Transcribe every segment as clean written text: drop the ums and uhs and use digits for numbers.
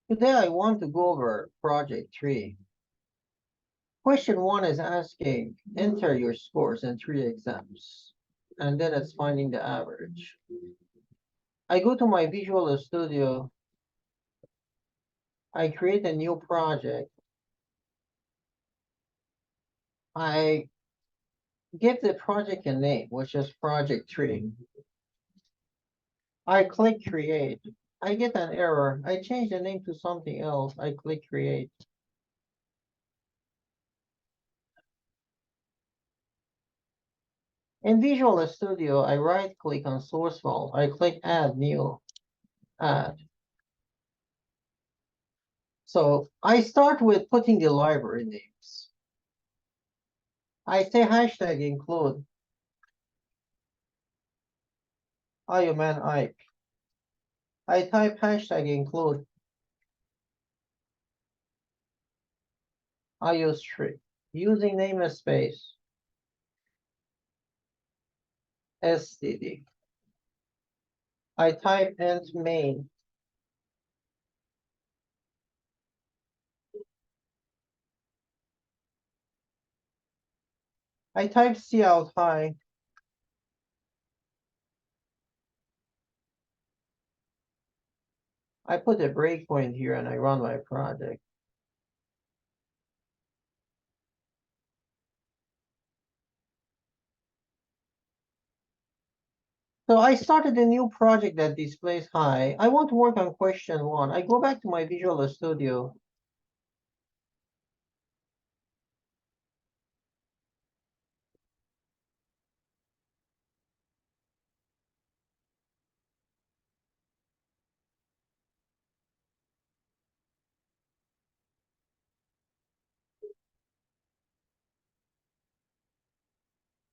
Today I want to go over project 3. Question 1 is asking, enter your scores in 3 exams. And then it's finding the average. I go to my Visual Studio. I create a new project. I give the project a name, which is project 3. I click create. I get an error. I change the name to something else. I click create. In Visual Studio, I right click on source file. I click add new, add. So I start with putting the library names. I say hashtag include Ironman Ike. I type hashtag include IOS3 using namespace std. I type int main. I type cout high. I put a breakpoint here and I run my project. So I started a new project that displays high. I want to work on question 1. I go back to my Visual Studio.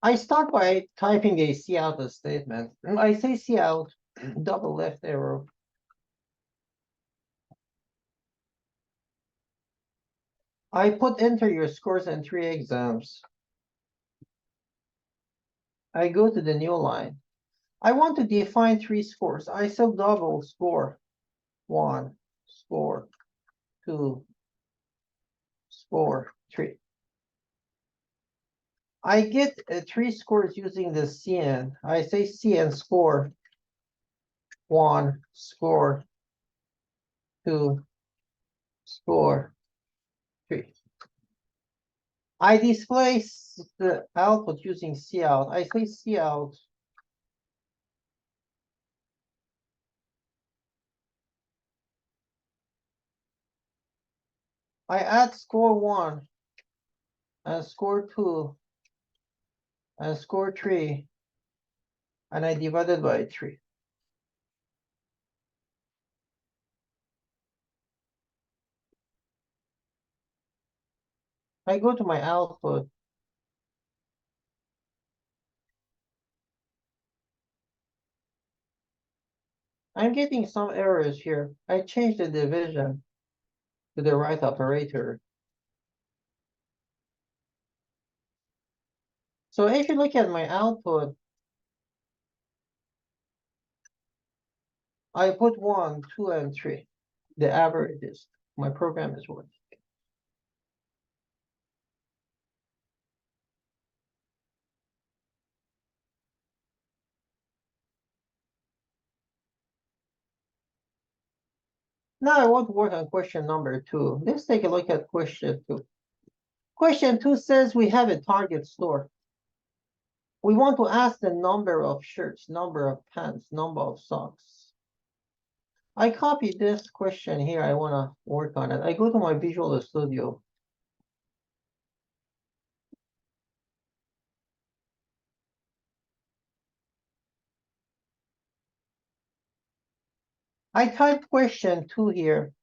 I start by typing a cout statement. I say cout, double left arrow. I put enter your scores in 3 exams. I go to the new line. I want to define 3 scores. I say double score 1, score 2, score 3. I get 3 scores using the CN. I say CN score 1, score 2, score 3. I display the output using cout. I say cout. I add score 1 and score 2 and score 3 and I divide it by 3. I go to my output. I'm getting some errors here. I changed the division to the right operator. So if you look at my output, I put 1, 2, and 3. The average is my program is working. Now I want to work on question number 2. Let's take a look at question 2. Question 2 says we have a target store. We want to ask the number of shirts, number of pants, number of socks. I copy this question here. I want to work on it. I go to my Visual Studio. I type question 2 here.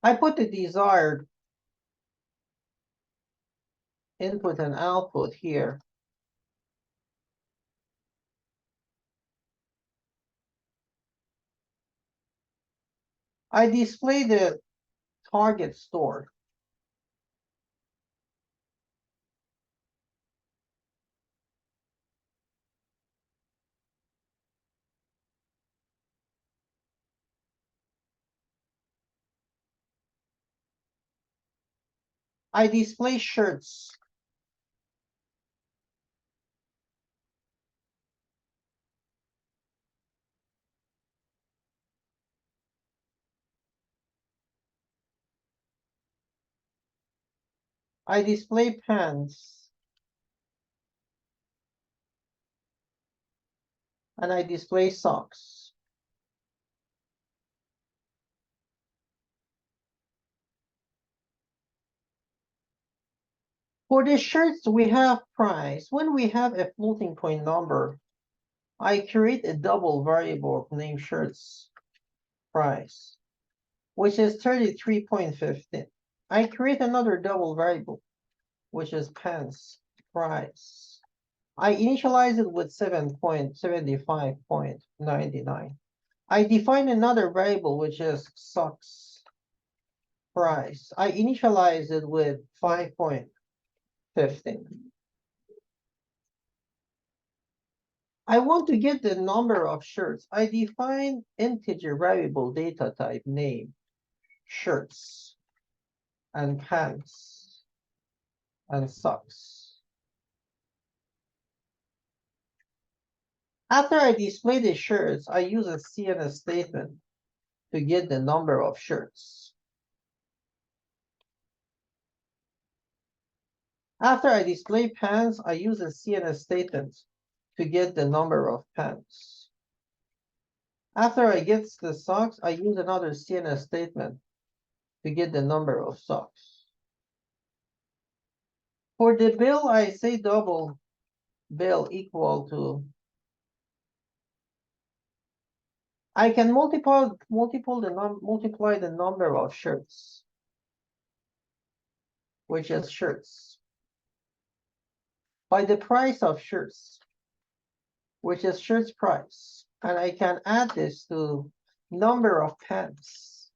I put the desired input and output here. I display the target store. I display shirts. I display pants. And I display socks. For the shirts, we have price. When we have a floating point number, I create a double variable named shirts price, which is 33.15. I create another double variable, which is pants price. I initialize it with 7.75.99. I define another variable, which is socks price. I initialize it with 5.15. I want to get the number of shirts. I define integer variable data type name, shirts, and pants, and socks. After I display the shirts, I use a CNS statement to get the number of shirts. After I display pants, I use a CNS statement to get the number of pants. After I get the socks, I use another CNS statement to get the number of socks. For the bill, I say double bill equal to. I can multiply the number of shirts, which is shirts, by the price of shirts, which is shirts price. And I can add this to number of pants,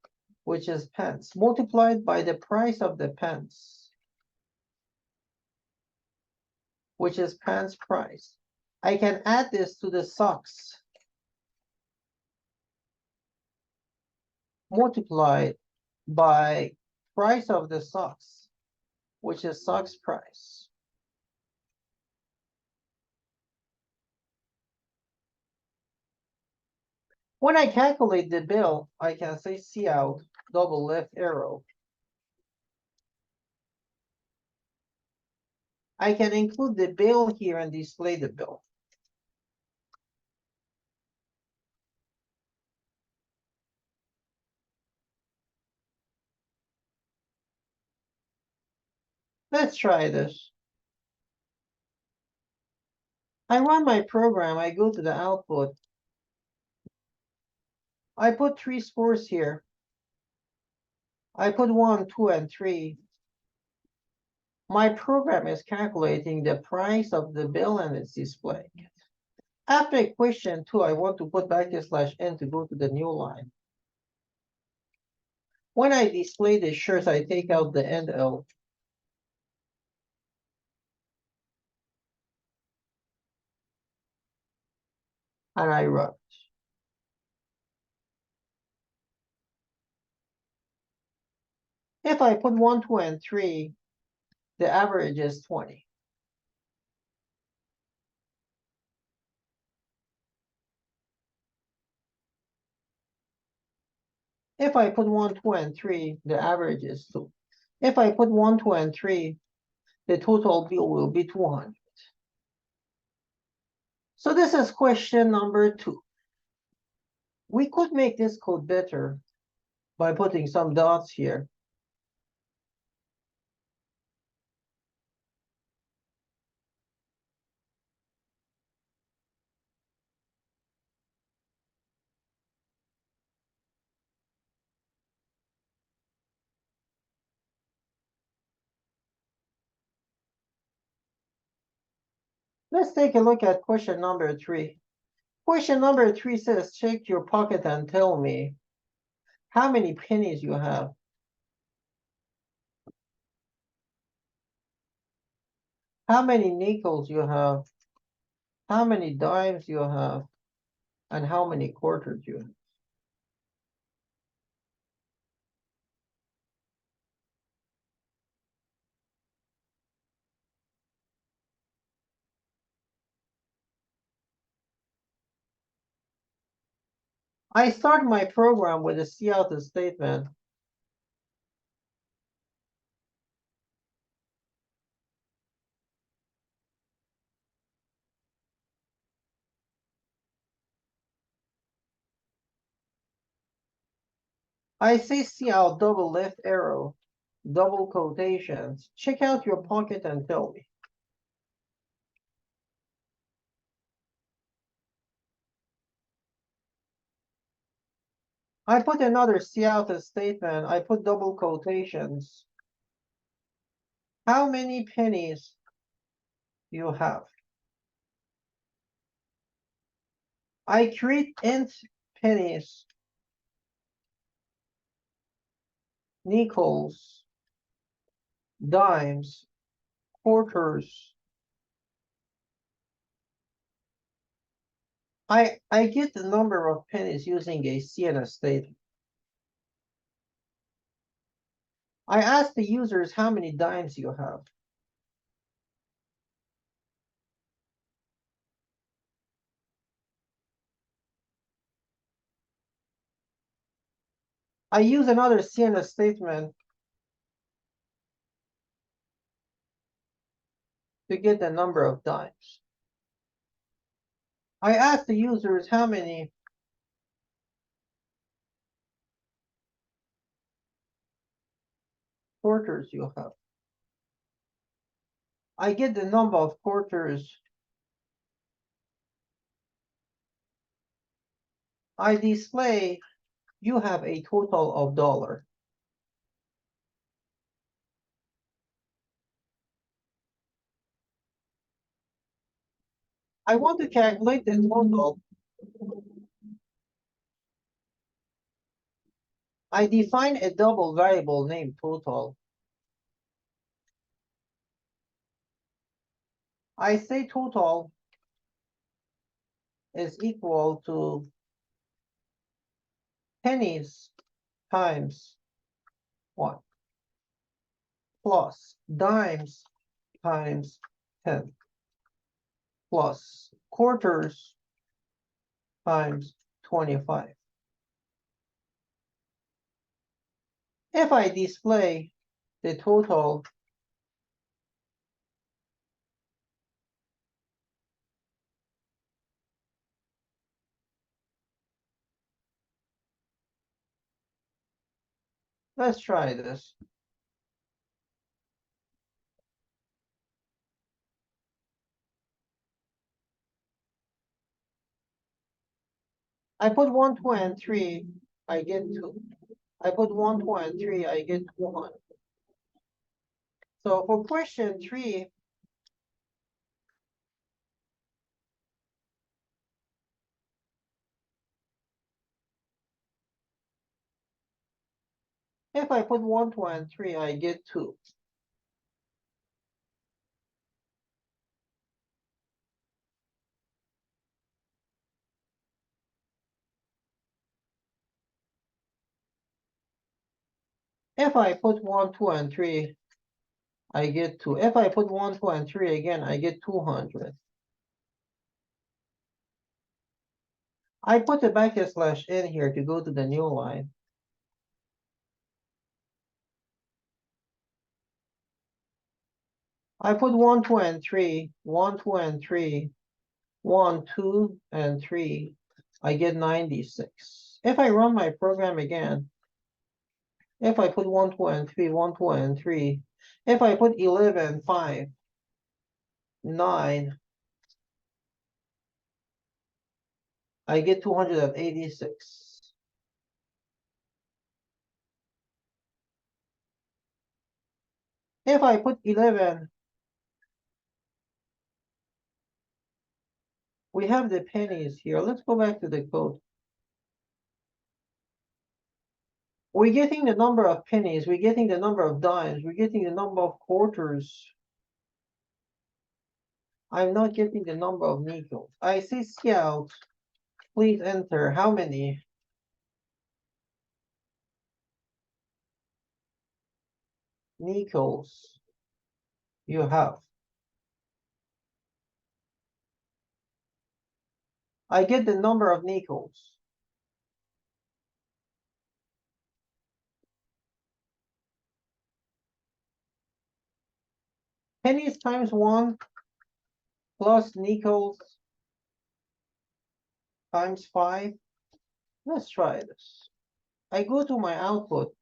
which is pants, multiplied by the price of the pants, which is pants price. I can add this to the socks, multiplied by price of the socks, which is socks price. When I calculate the bill, I can say cout double left arrow. I can include the bill here and display the bill. Let's try this. I run my program, I go to the output. I put 3 scores here. I put 1, 2, and 3. My program is calculating the price of the bill and it's displaying it. After question 2, I want to put \n to go to the new line. When I display the shirts, I take out the end L. And I run. If I put 1, 2, and 3, the average is 20. If I put 1, 2, and 3, the average is 2. If I put 1, 2, and 3, the total bill will be 200. So this is question number 2. We could make this code better by putting some dots here. Let's take a look at question number 3. Question number 3 says, check your pocket and tell me how many pennies you have. How many nickels you have, how many dimes you have, and how many quarters you have. I start my program with a cout statement. I say cout double left arrow, double quotations. Check out your pocket and tell me. I put another cout statement. I put double quotations. How many pennies you have? I create int pennies, nickels, dimes, quarters. I get the number of pennies using a CNS statement. I ask the users how many dimes you have. I use another CNS statement to get the number of dimes. I ask the users how many quarters you have. I get the number of quarters. I display you have a total of $. I want to calculate the total. I define a double variable named total. I say total is equal to pennies times 1 plus dimes times 10 plus quarters times 25. If I display the total, let's try this. I put 1, 2, and 3, I get 2. I put 1, 2, and 3, I get 1. So for question 3, if I put 1, 2, and 3, I get 2. If I put 1, 2, and 3, I get 2. If I put 1, 2, and 3 again, I get 200. I put a backslash in here to go to the new line. I put 1, 2, and 3, 1, 2, and 3, 1, 2, and 3. I get 96. If I run my program again, if I put 1, 2, and 3, 1, 2, and 3, if I put 11, 5, 9, I get 286. If I put 11, we have the pennies here. Let's go back to the code. We're getting the number of pennies. We're getting the number of dimes. We're getting the number of quarters. I'm not getting the number of nickels. I say cout. Please enter how many nickels you have. I get the number of nickels. pennies times 1 plus nickels times 5. Let's try this. I go to my output.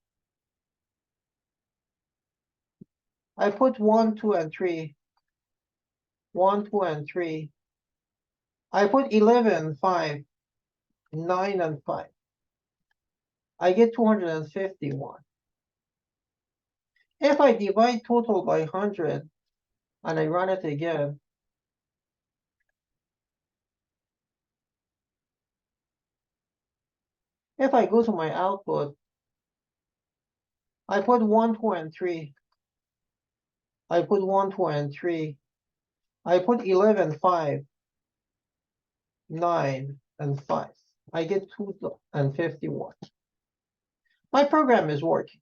I put 1, 2, and 3. 1, 2, and 3. I put 11, 5, 9, and 5. I get 251. If I divide total by 100 and I run it again, if I go to my output, I put 1, 2, and 3. I put 1, 2, and 3. I put 11, 5, 9, and 5. I get 251. My program is working.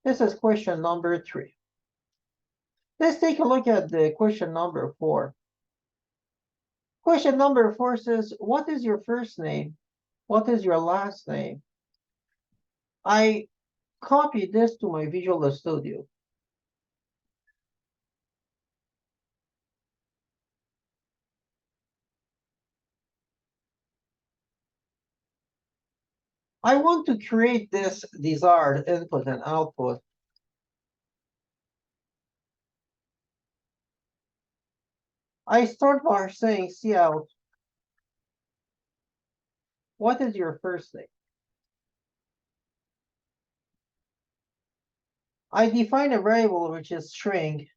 This is question number 3. Let's take a look at the question number 4. Question number 4 says, what is your first name? What is your last name? I copy this to my Visual Studio. I want to create this desired input and output. I start by saying cout. What is your first name? I define a variable which is string,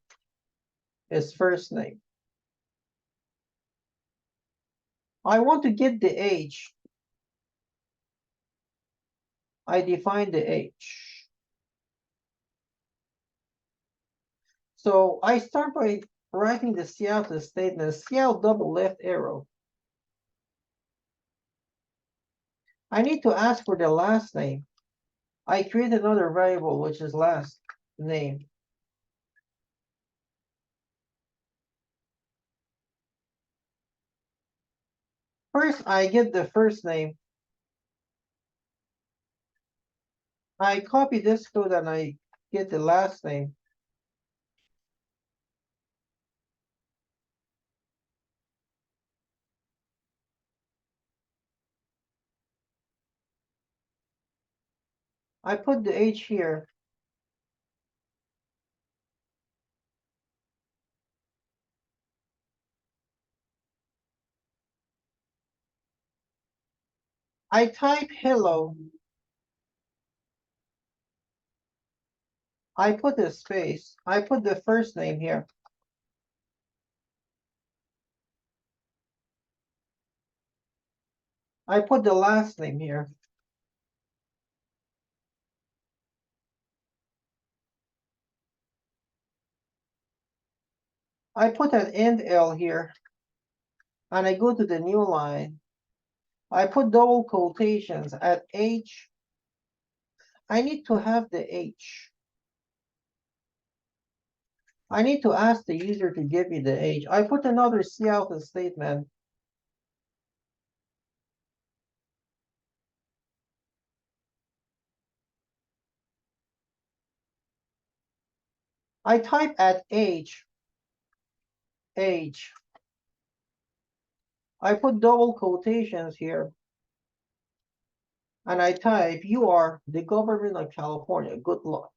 is first name. I want to get the age. I define the age. So I start by writing the cout statement, cout double left arrow. I need to ask for the last name. I create another variable which is last name. First, I get the first name. I copy this code and I get the last name. I put the age here. I type hello. I put a space. I put the first name here. I put the last name here. I put an end L here. And I go to the new line. I put double quotations at H. I need to have the H. I need to ask the user to give me the age. I put another cout statement. I type at age. Age. I put double quotations here. And I type, you are the government of California. Good luck.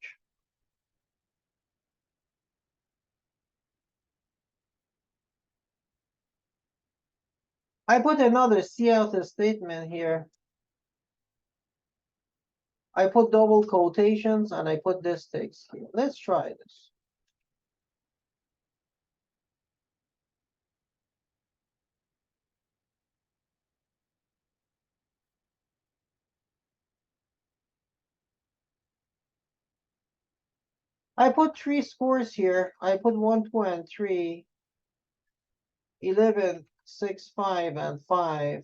I put another cout statement here. I put double quotations and I put this text here. Let's try this. I put 3 scores here. I put 1, 2, and 3, 11, 6, 5, and 5.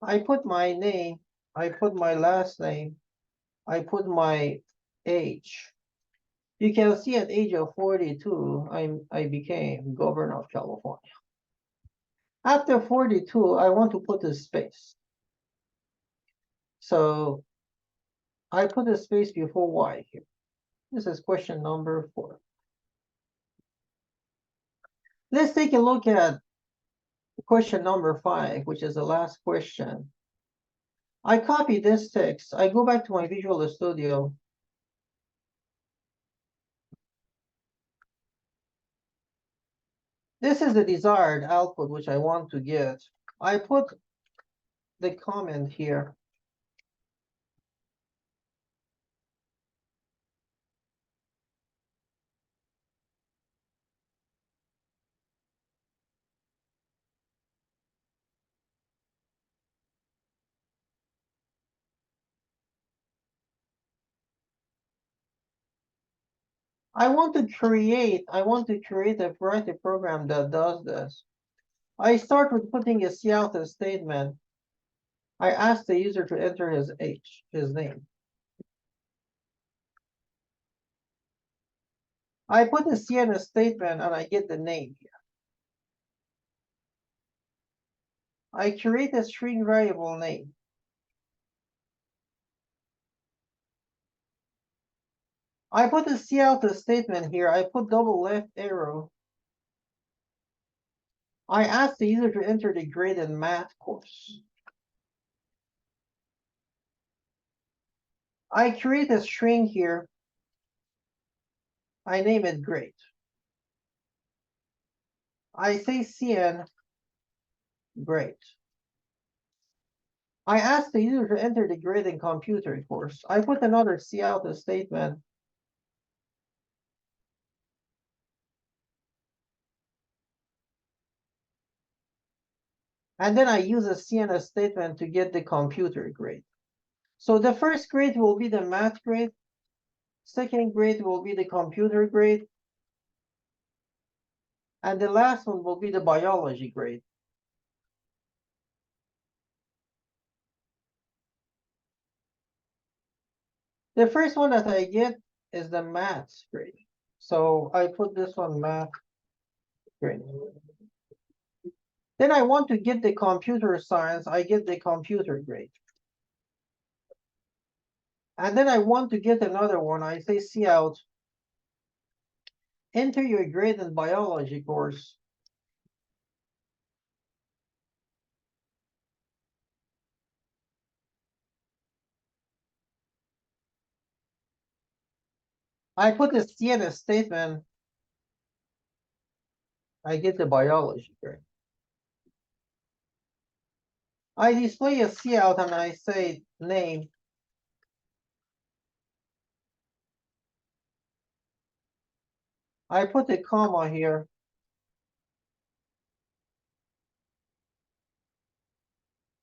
I put my name. I put my last name. I put my age. You can see at age of 42, I became governor of California. After 42, I want to put a space. So I put a space before Y here. This is question number 4. Let's take a look at question number 5, which is the last question. I copy this text. I go back to my Visual Studio. This is the desired output which I want to get. I put the comment here. I want to create a variety program that does this. I start with putting a cout statement. I ask the user to enter his name. I put a cn statement and I get the name here. I create a string variable name. I put a cout statement here. I put double left arrow. I ask the user to enter the grade in math course. I create a string here. I name it grade. I say cn grade. I ask the user to enter the grade in computer course. I put another cout statement. And then I use a cn statement to get the computer grade. So the first grade will be the math grade. Second grade will be the computer grade. And the last one will be the biology grade. The first one that I get is the math grade. So I put this one math grade. Then I want to get the computer science. I get the computer grade. And then I want to get another one. I say cout. Enter your grade in biology course. I put the cn statement. I get the biology grade. I display a cout and I say name. I put a comma here.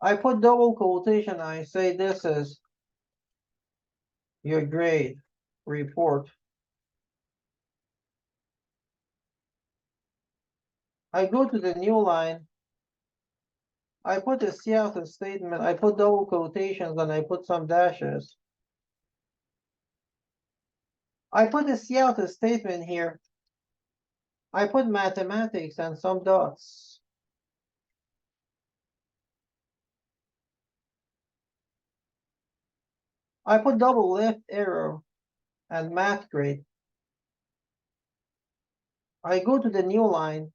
I put double quotation. I say this is your grade report. I go to the new line. I put a cout statement. I put double quotations and I put some dashes. I put a cout statement here. I put mathematics and some dots. I put double left arrow and math grade. I go to the new line.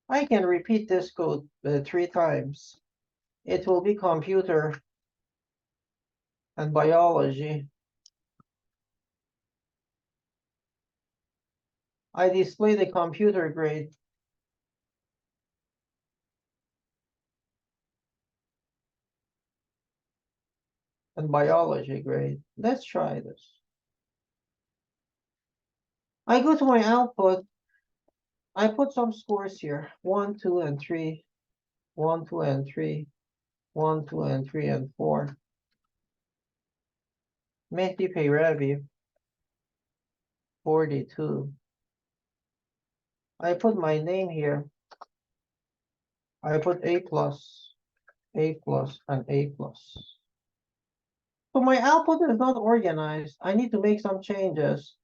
I can repeat this code 3 times. It will be computer and biology. I display the computer grade. And biology grade. Let's try this. I go to my output. I put some scores here. 1, 2, and 3. 1, 2, and 3. 1, 2, and 3, and 4. Mehdi Pehravi, 42. I put my name here. I put A+, and A+. So my output is not organized. I need to make some changes.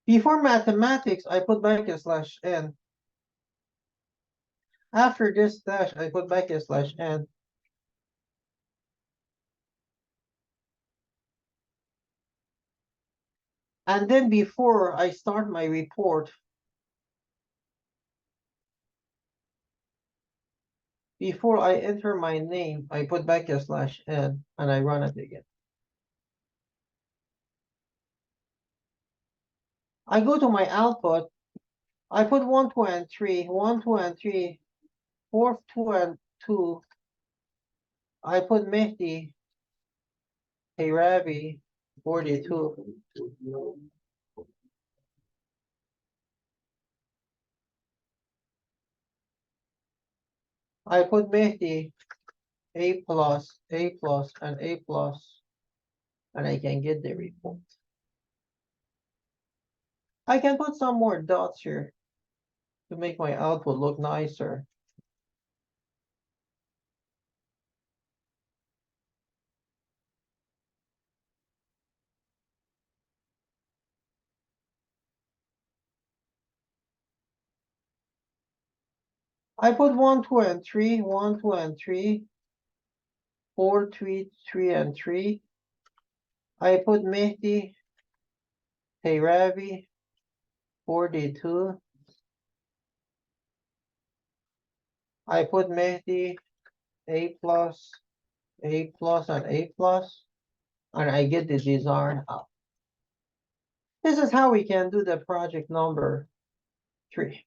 Before mathematics, I put \n. After this dash, I put \n. And then before I start my report, Before I enter my name, I put /n and I run it again. I go to my output. I put 1, 2, and 3, 1, 2, and 3, 4, 2, and 2. I put Mehdi, Ravi, 42. I put Mehdi, A+, and A+, and I can get the report. I can put some more dots here to make my output look nicer. I put 1, 2, and 3, 1, 2, and 3, 4, 3, 3, and 3. I put Mehdi, Ravi, 42. I put Mehdi, A+, and A+, and I get the desired out. This is how we can do the project number 3.